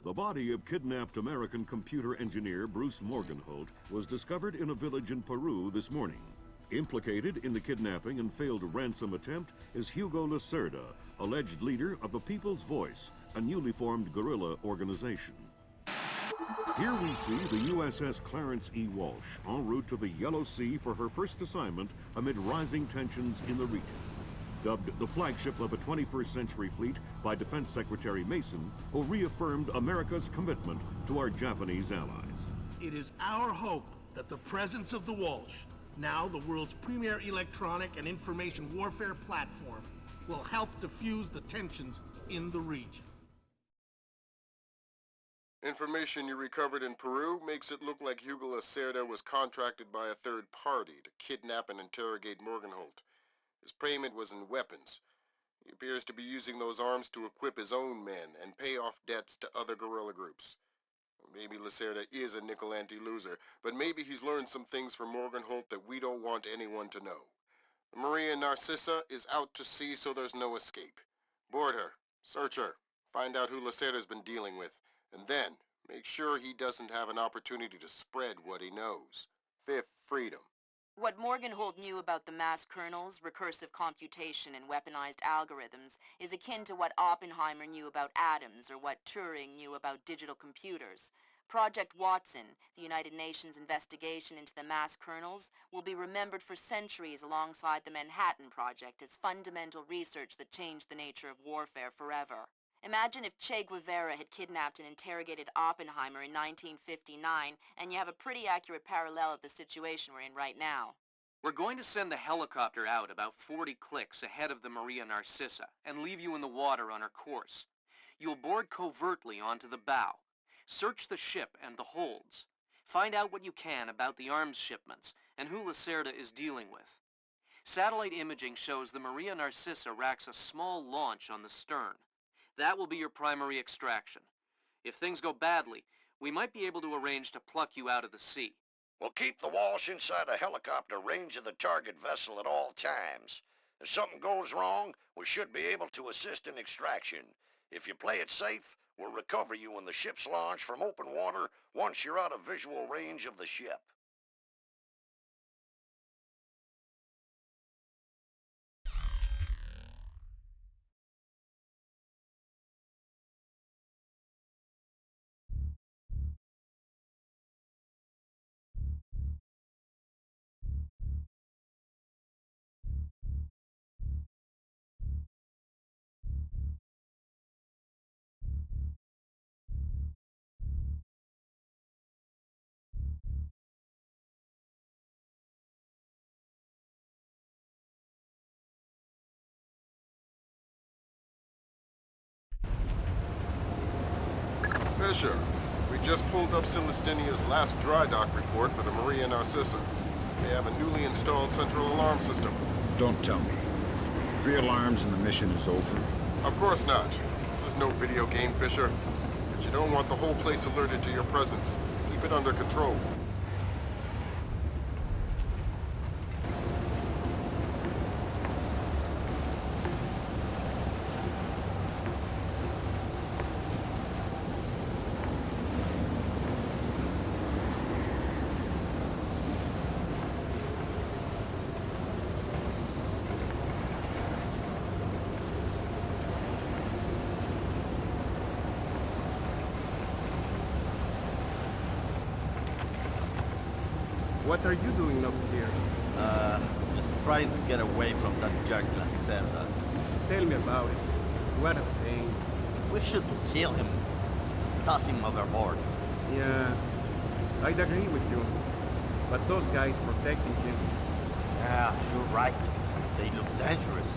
The body of kidnapped American computer engineer Bruce Morgenholt was discovered in a village in Peru this morning. Implicated in the kidnapping and failed ransom attempt is Hugo Lacerda, alleged leader of the People's Voice, a newly formed guerrilla organization. Here we see the USS Clarence E. Walsh en route to the Yellow Sea for her first assignment amid rising tensions in the region. Dubbed the flagship of a 21st century fleet by Defense Secretary Mason, who reaffirmed America's commitment to our Japanese allies. It is our hope that the presence of the Walsh, now the world's premier electronic and information warfare platform, will help diffuse the tensions in the region. Information you recovered in Peru makes it look like Hugo Lacerda was contracted by a third party to kidnap and interrogate Morgenholt. His payment was in weapons. He appears to be using those arms to equip his own men and pay off debts to other guerrilla groups. Maybe Lacerda is a nickel anti-loser, but maybe he's learned some things from Morgenholt that we don't want anyone to know. The Maria Narcissa is out to sea, so there's no escape. Board her, search her, find out who Lacerda's been dealing with, and then make sure he doesn't have an opportunity to spread what he knows. Fifth freedom. What Morgenholt knew about the mass kernels, recursive computation, and weaponized algorithms is akin to what Oppenheimer knew about atoms or what Turing knew about digital computers. Project Watson, the United Nations investigation into the mass kernels, will be remembered for centuries alongside the Manhattan Project as fundamental research that changed the nature of warfare forever. Imagine if Che Guevara had kidnapped and interrogated Oppenheimer in 1959, and you have a pretty accurate parallel of the situation we're in right now. We're going to send the helicopter out about 40 clicks ahead of the Maria Narcissa and leave you in the water on her course. You'll board covertly onto the bow. Search the ship and the holds. Find out what you can about the arms shipments and who Lacerda is dealing with. Satellite imaging shows the Maria Narcissa racks a small launch on the stern. That will be your primary extraction. If things go badly, we might be able to arrange to pluck you out of the sea. We'll keep the Walsh inside a helicopter range of the target vessel at all times. If something goes wrong, we should be able to assist in extraction. If you play it safe, we'll recover you when the ship's launched from open water once you're out of visual range of the ship. Fisher, we just pulled up Celestinia's last dry dock report for the Maria Narcissa. They have a newly installed central alarm system. Don't tell me. 3 alarms and the mission is over? Of course not. This is no video game, Fisher. But you don't want the whole place alerted to your presence. Keep it under control. What are you doing up here? Just trying to get away from that jerk Lacerda. Tell me about it. What a pain. We should kill him. Toss him overboard. Yeah, I'd agree with you. But those guys protecting him. Yeah, you're right. They look dangerous.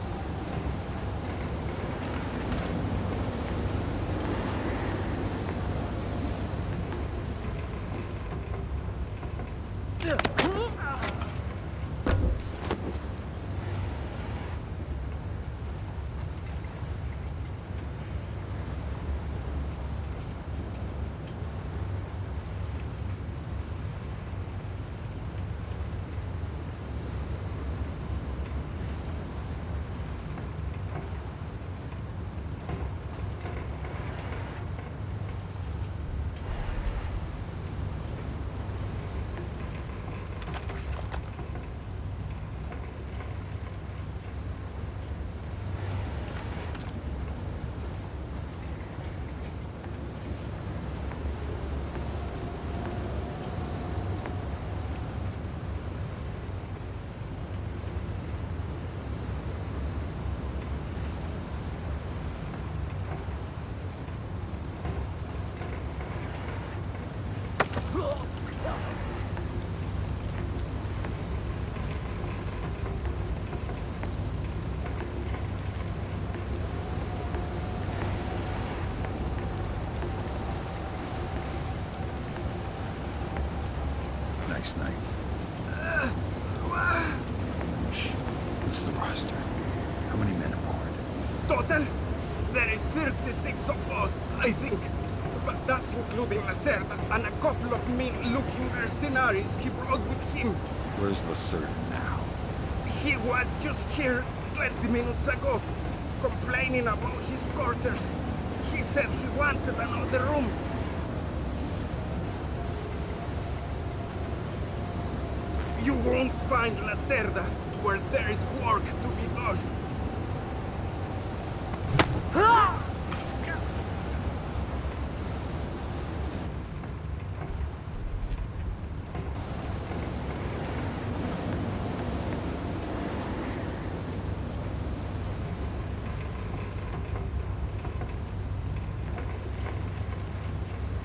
last night? Shh. What's the roster? How many men aboard? Total? There is 36 of us, I think. But that's including Lacerda and a couple of mean-looking mercenaries he brought with him. Where's Lacerda now? He was just here 20 minutes ago, complaining about his quarters. He said he wanted another room. You won't find Lacerda where there is work to be done.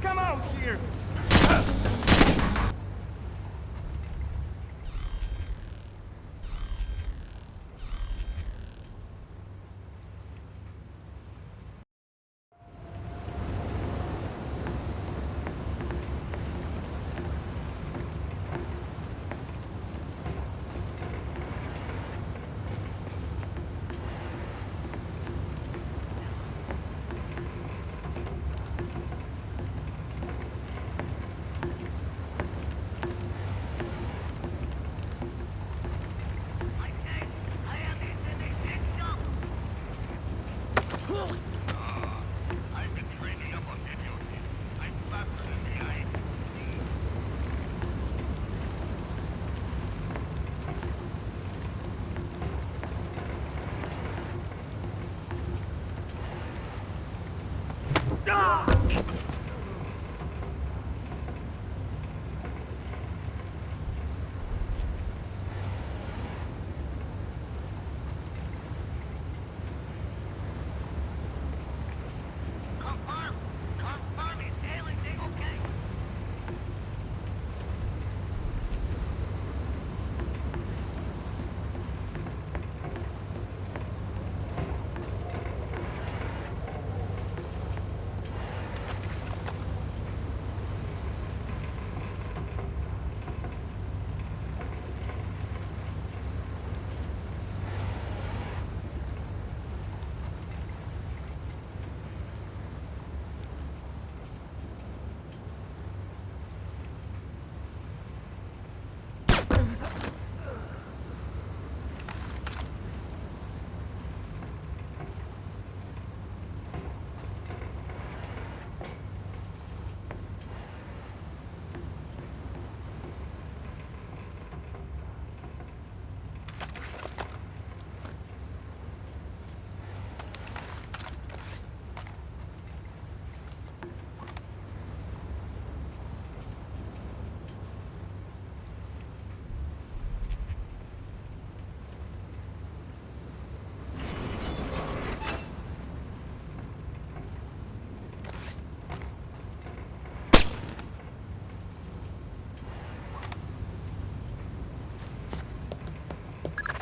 Come out here!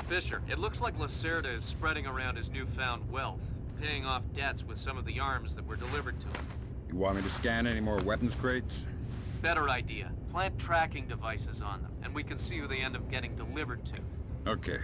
Fisher, it looks like Lacerda is spreading around his newfound wealth, paying off debts with some of the arms that were delivered to him. You want me to scan any more weapons crates? Better idea. Plant tracking devices on them, and we can see who they end up getting delivered to. Okay.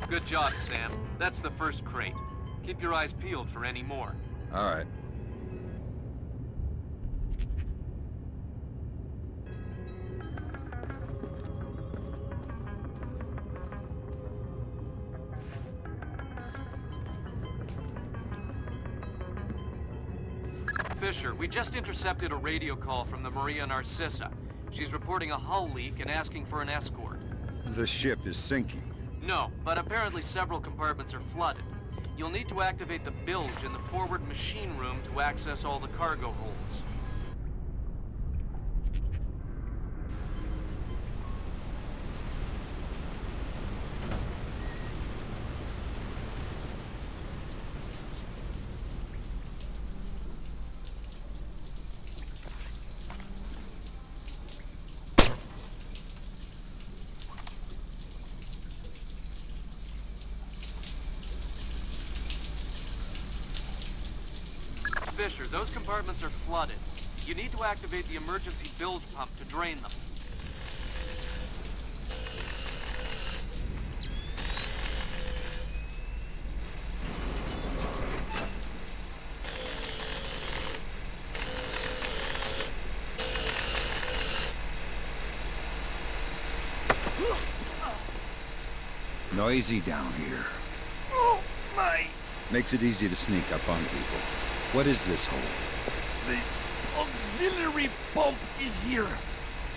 Good job, Sam. That's the first crate. Keep your eyes peeled for any more. All right. Fisher, we just intercepted a radio call from the Maria Narcissa. She's reporting a hull leak and asking for an escort. The ship is sinking. No, but apparently several compartments are flooded. You'll need to activate the bilge in the forward machine room to access all the cargo holds. Fisher, those compartments are flooded. You need to activate the emergency bilge pump to drain them. Noisy down here. Oh, my! Makes it easy to sneak up on people. What is this hole? The auxiliary pump is here.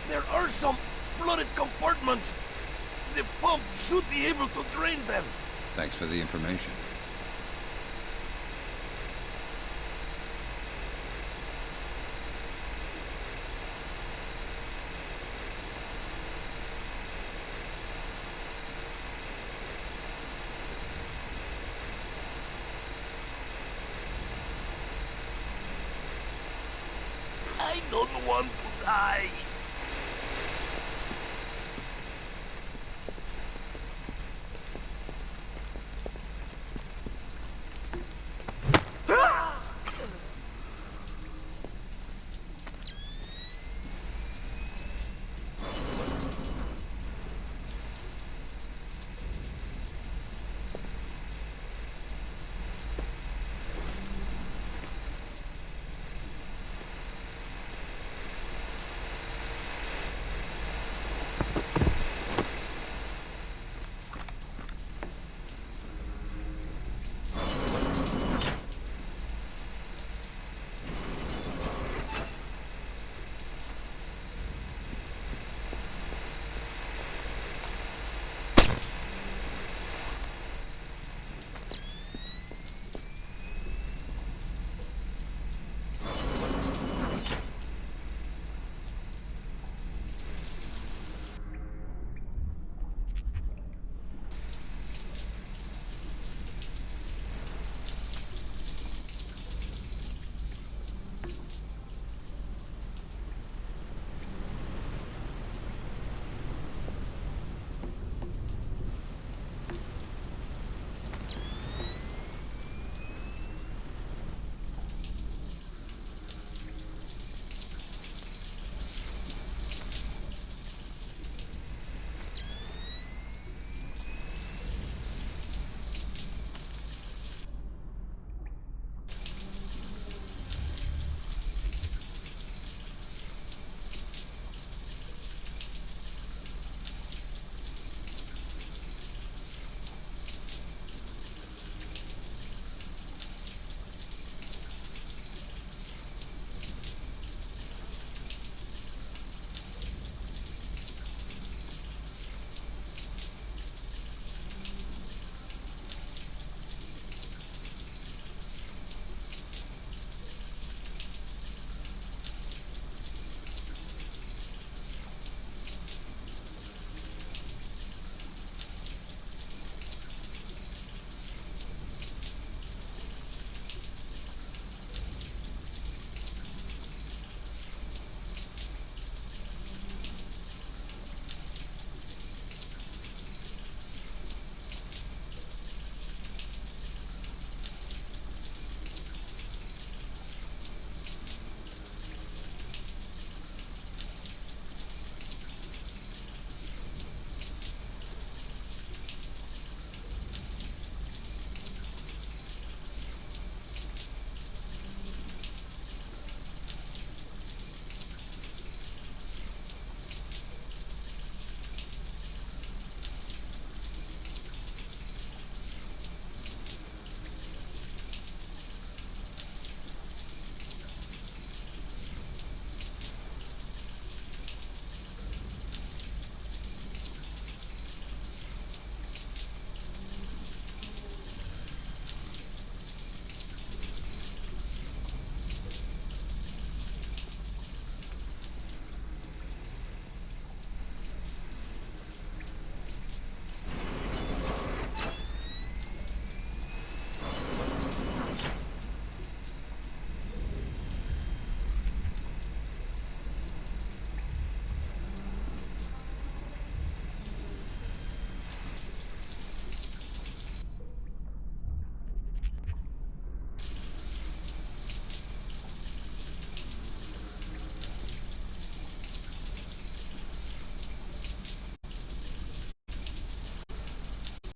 There are some flooded compartments. The pump should be able to drain them. Thanks for the information. I don't want to die.